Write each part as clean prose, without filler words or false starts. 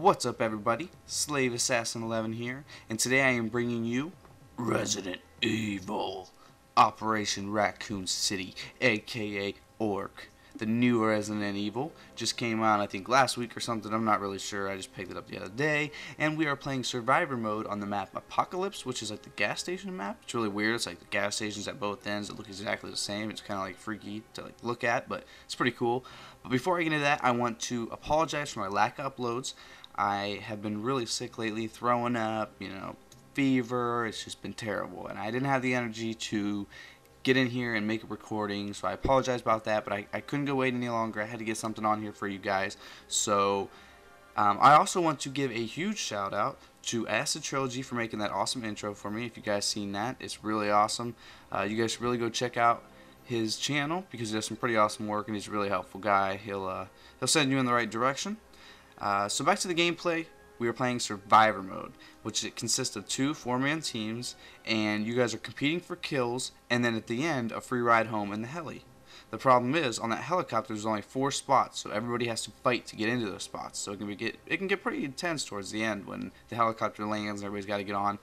What's up everybody, Slave Assassin 11 here, and today I am bringing you Resident Evil Operation Raccoon City, aka Orc. The new Resident Evil just came out I think last week or something, I'm not really sure, I just picked it up the other day, and we are playing survivor mode on the map Apocalypse, which is like the gas station map. It's really weird, it's like the gas stations at both ends that look exactly the same. It's kind of like freaky to like look at, but it's pretty cool. But before I get into that, I want to apologize for my lack of uploads. I have been really sick lately, throwing up, fever. It's just been terrible, and I didn't have the energy to get in here and make a recording, so I apologize about that, but I couldn't go wait any longer. I had to get something on here for you guys. So I also want to give a huge shout out to Acid Trilogy for making that awesome intro for me. If you guys seen that, it's really awesome. You guys should really go check out his channel because he does some pretty awesome work, and he's a really helpful guy. He'll send you in the right direction. So back to the gameplay. We are playing survivor mode, which it consists of 2 4-man teams, and you guys are competing for kills, and then at the end a free ride home in the heli. The problem is, on that helicopter there's only 4 spots, so everybody has to fight to get into those spots. So it can get pretty intense towards the end when the helicopter lands and everybody's got to get on.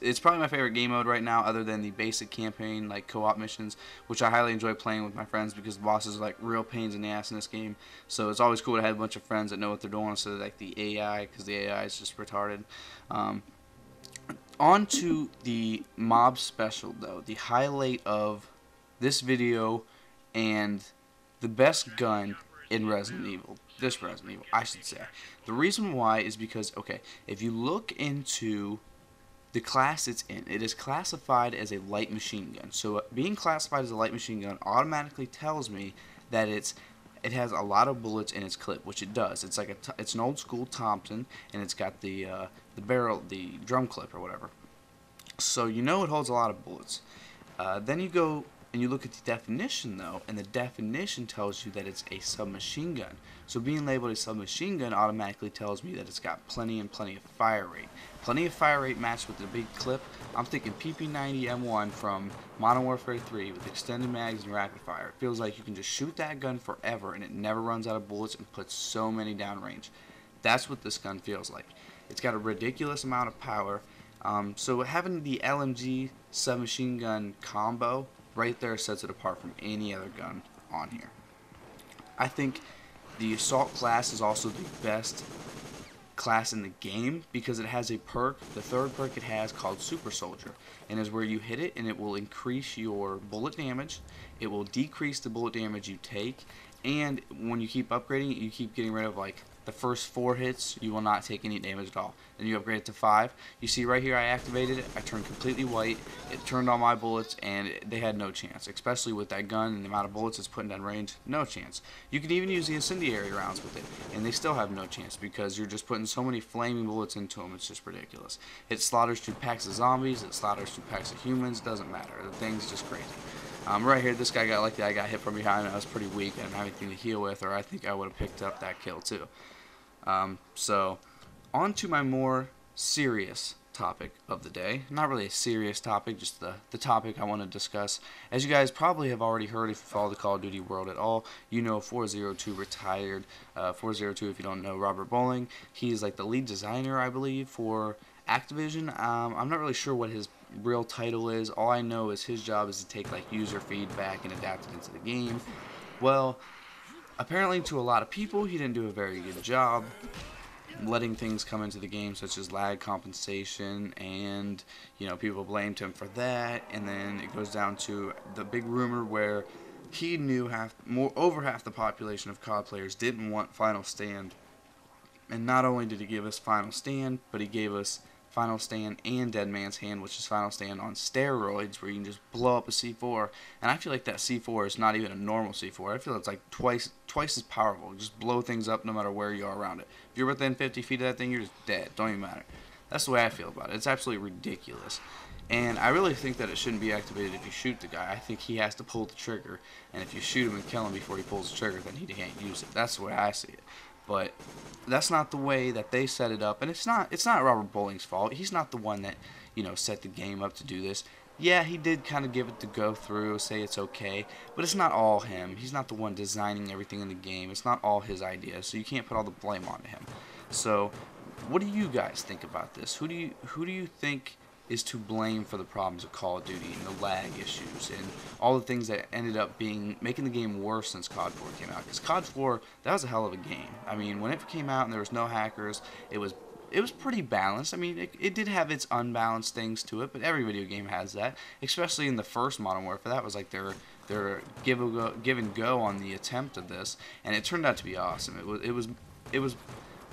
It's probably my favorite game mode right now, other than the basic campaign like co-op missions, which I highly enjoy playing with my friends because the bosses are like real pains in the ass in this game. So it's always cool to have a bunch of friends that know what they're doing instead of like the AI, because the AI is just retarded. On to the mob special though, the highlight of this video and the best gun in Resident Evil. This Resident Evil, I should say. The reason why is because, okay, if you look into the class it's in, it is classified as a light machine gun. So being classified as a light machine gun automatically tells me that it has a lot of bullets in its clip, which it does. It's like it's an old school Thompson, and it's got the barrel, the drum clip or whatever. So you know it holds a lot of bullets. Then you go and you look at the definition though, and the definition tells you that it's a submachine gun. So being labeled a submachine gun automatically tells me that it's got plenty of fire rate. Plenty of fire rate matched with the big clip. I'm thinking PP90 M1 from Modern Warfare 3 with extended mags and rapid fire. It feels like you can just shoot that gun forever and it never runs out of bullets and puts so many downrange. That's what this gun feels like. It's got a ridiculous amount of power. So having the LMG submachine gun combo right there sets it apart from any other gun on here. I think the assault class is also the best class in the game because it has a perk, the third perk it has, called Super Soldier, and is where you hit it and it will increase your bullet damage, it will decrease the bullet damage you take, and when you keep upgrading it, you keep getting rid of like the first 4 hits, you will not take any damage at all. Then you upgrade it to 5. You see right here I activated it, I turned completely white, it turned on my bullets, and they had no chance. Especially with that gun and the amount of bullets it's putting down range, no chance. You can even use the incendiary rounds with it, and they still have no chance because you're just putting so many flaming bullets into them, it's just ridiculous. It slaughters 2 packs of zombies, it slaughters 2 packs of humans, doesn't matter. The thing's just crazy. Right here, this guy got lucky. I got hit from behind, I was pretty weak, I didn't have anything to heal with, or I think I would have picked up that kill too. So, on to my more serious topic of the day. Not really a serious topic, just the topic I want to discuss. As you guys probably have already heard if you follow the Call of Duty world at all, you know 402 retired. 402, if you don't know Robert Bowling, he's like the lead designer, I believe, for Activision. I'm not really sure what his real title is. All I know is his job is to take like user feedback and adapt it into the game. Well, apparently to a lot of people, he didn't do a very good job letting things come into the game, such as lag compensation, and people blamed him for that. And then it goes down to the big rumor where he knew over half the population of COD players didn't want Final Stand. And not only did he give us Final Stand, but he gave us Final Stand and Dead Man's Hand, which is Final Stand on steroids, where you can just blow up a C4. And I feel like that C4 is not even a normal C4. I feel it's like twice as powerful. Just blow things up no matter where you are around it. If you're within 50 feet of that thing, you're just dead. Don't even matter. That's the way I feel about it. It's absolutely ridiculous. And I really think that it shouldn't be activated if you shoot the guy. I think he has to pull the trigger. And if you shoot him and kill him before he pulls the trigger, then he can't use it. That's the way I see it. But that's not the way that they set it up, and it's not Robert Bowling's fault. He's not the one that set the game up to do this. Yeah, he did kind of give it to go through, say it's okay, but it's not all him. He's not the one designing everything in the game. It's not all his ideas, so you can't put all the blame onto him. So what do you guys think about this? Who do you think is to blame for the problems of Call of Duty and the lag issues and all the things that ended up making the game worse since COD 4 came out? Because COD 4, that was a hell of a game. I mean, when it came out and there was no hackers, it was pretty balanced. I mean, it did have its unbalanced things to it, but every video game has that, especially in the first Modern Warfare. That was like their give and go on the attempt of this, and it turned out to be awesome. It was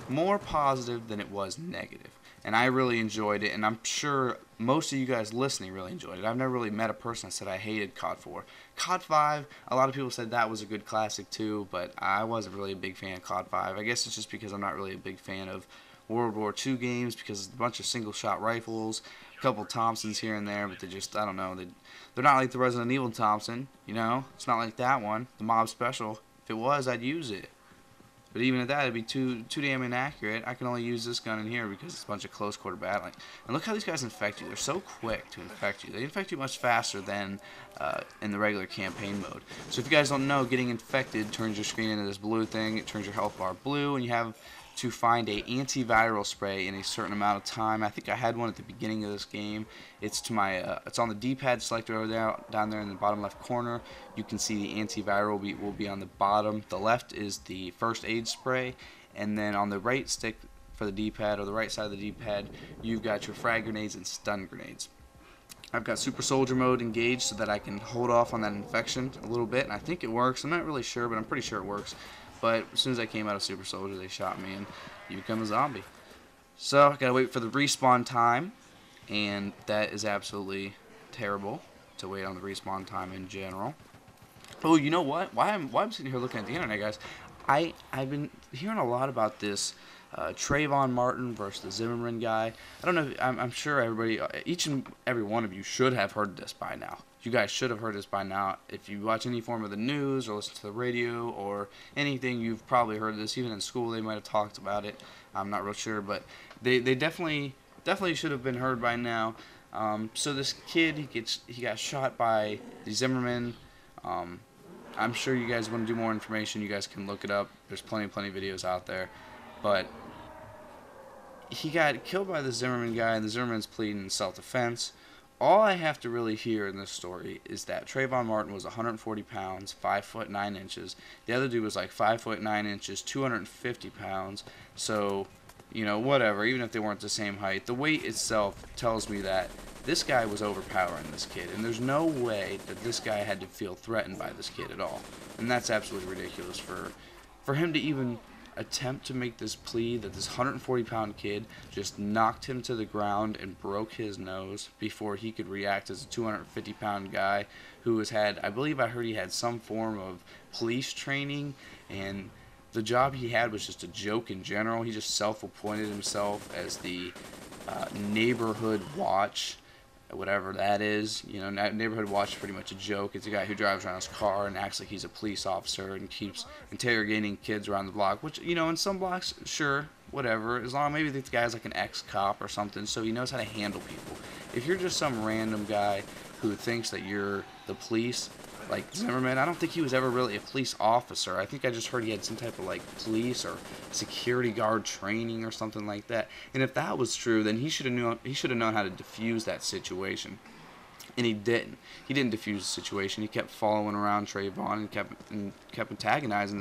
more positive than it was negative. And I really enjoyed it, and I'm sure most of you guys listening really enjoyed it. I've never really met a person that said I hated COD 4. COD 5, a lot of people said that was a good classic too, but I wasn't really a big fan of COD 5. I guess it's just because I'm not really a big fan of World War II games, because it's a bunch of single-shot rifles, a couple Thompsons here and there, but they just, I don't know, they're not like the Resident Evil Thompson, you know? It's not like that one, the Mob Special. If it was, I'd use it. But even at that, it'd be too damn inaccurate. I can only use this gun in here because it's a bunch of close quarter battling. And look how these guys infect you. They're so quick to infect you. They infect you much faster than in the regular campaign mode. So if you guys don't know, getting infected turns your screen into this blue thing. It turns your health bar blue, and you have to find a antiviral spray in a certain amount of time. I think I had one at the beginning of this game. It's to my it's on the D-pad selector over there, down there in the bottom left corner. You can see the antiviral will be on the bottom. The left is the first aid spray, and then on the right stick for the D-pad, or the right side of the D-pad, you've got your frag grenades and stun grenades. I've got Super Soldier mode engaged so that I can hold off on that infection a little bit, and I think it works. I'm not really sure, but I'm pretty sure it works. But as soon as I came out of Super Soldier, they shot me, and you become a zombie. So I gotta wait for the respawn time, and that is absolutely terrible to wait on the respawn time in general. Oh, you know what? Why I'm sitting here looking at the internet, guys? I've been hearing a lot about this Trayvon Martin versus the Zimmerman guy. I don't know. I'm sure everybody, each and every one of you, should have heard this by now. You guys should have heard this by now. If you watch any form of the news or listen to the radio or anything, you've probably heard this. Even in school, they might have talked about it. I'm not real sure, but they definitely should have been heard by now. So this kid, he got shot by the Zimmerman. I'm sure you guys want to do more information. You guys can look it up. There's plenty of videos out there. But he got killed by the Zimmerman guy, and the Zimmerman's pleading in self-defense. All I have to really hear in this story is that Trayvon Martin was 140 pounds, 5 foot 9 inches. The other dude was like 5 foot 9 inches, 250 pounds. So, you know, whatever, even if they weren't the same height, the weight itself tells me that this guy was overpowering this kid, and there's no way that this guy had to feel threatened by this kid at all. And that's absolutely ridiculous for him to even attempt to make this plea that this 140-pound kid just knocked him to the ground and broke his nose before he could react as a 250-pound guy who has had, I believe I heard he had some form of police training, and the job he had was just a joke in general. He just self-appointed himself as the neighborhood watch, whatever that is. You know, neighborhood watch is pretty much a joke. It's a guy who drives around his car and acts like he's a police officer and keeps interrogating kids around the block, which, you know, in some blocks, sure, whatever, as long as maybe the guy's like an ex-cop or something, so he knows how to handle people. If you're just some random guy who thinks that you're the police, like Zimmerman, I don't think he was ever really a police officer. I think I just heard he had some type of like police or security guard training or something like that. And if that was true, then he should have known how to defuse that situation. And he didn't. He didn't defuse the situation. He kept following around Trayvon and kept antagonizing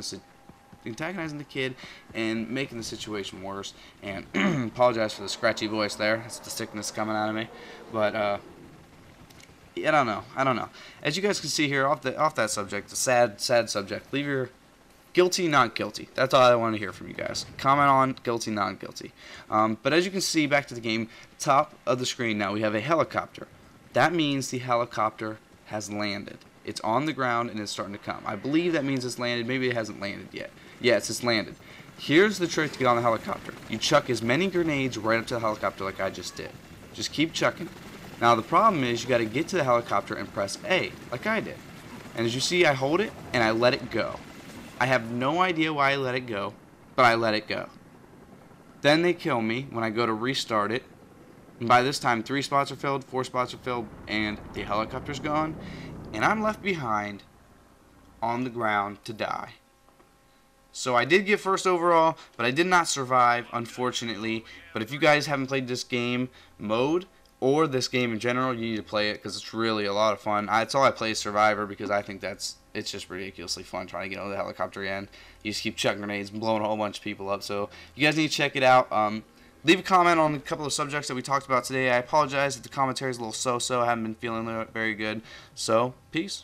the kid and making the situation worse. And apologize for the scratchy voice there. That's the sickness coming out of me. But I don't know. As you guys can see here, off that subject, the sad subject, leave your guilty, not guilty. That's all I want to hear from you guys. Comment on guilty, not guilty. But as you can see, back to the game, top of the screen now, we have a helicopter. That means the helicopter has landed. It's on the ground and it's starting to come. I believe that means it's landed. Maybe it hasn't landed yet. Yes, it's landed. Here's the trick to get on the helicopter. You chuck as many grenades right up to the helicopter like I just did. Just keep chucking. Now the problem is you got to get to the helicopter and press A, like I did. And as you see, I hold it and I let it go. I have no idea why I let it go, but I let it go. Then they kill me when I go to restart it. And by this time, 3 spots are filled, 4 spots are filled, and the helicopter's gone. And I'm left behind on the ground to die. So I did get first overall, but I did not survive, unfortunately. But if you guys haven't played this game mode, or this game in general, you need to play it because it's really a lot of fun. That's all I play is Survivor because I think it's just ridiculously fun trying to get over the helicopter end. You just keep chucking grenades and blowing a whole bunch of people up. So you guys need to check it out. Leave a comment on a couple of subjects that we talked about today. I apologize if the commentary is a little so-so. I haven't been feeling very good. So, peace.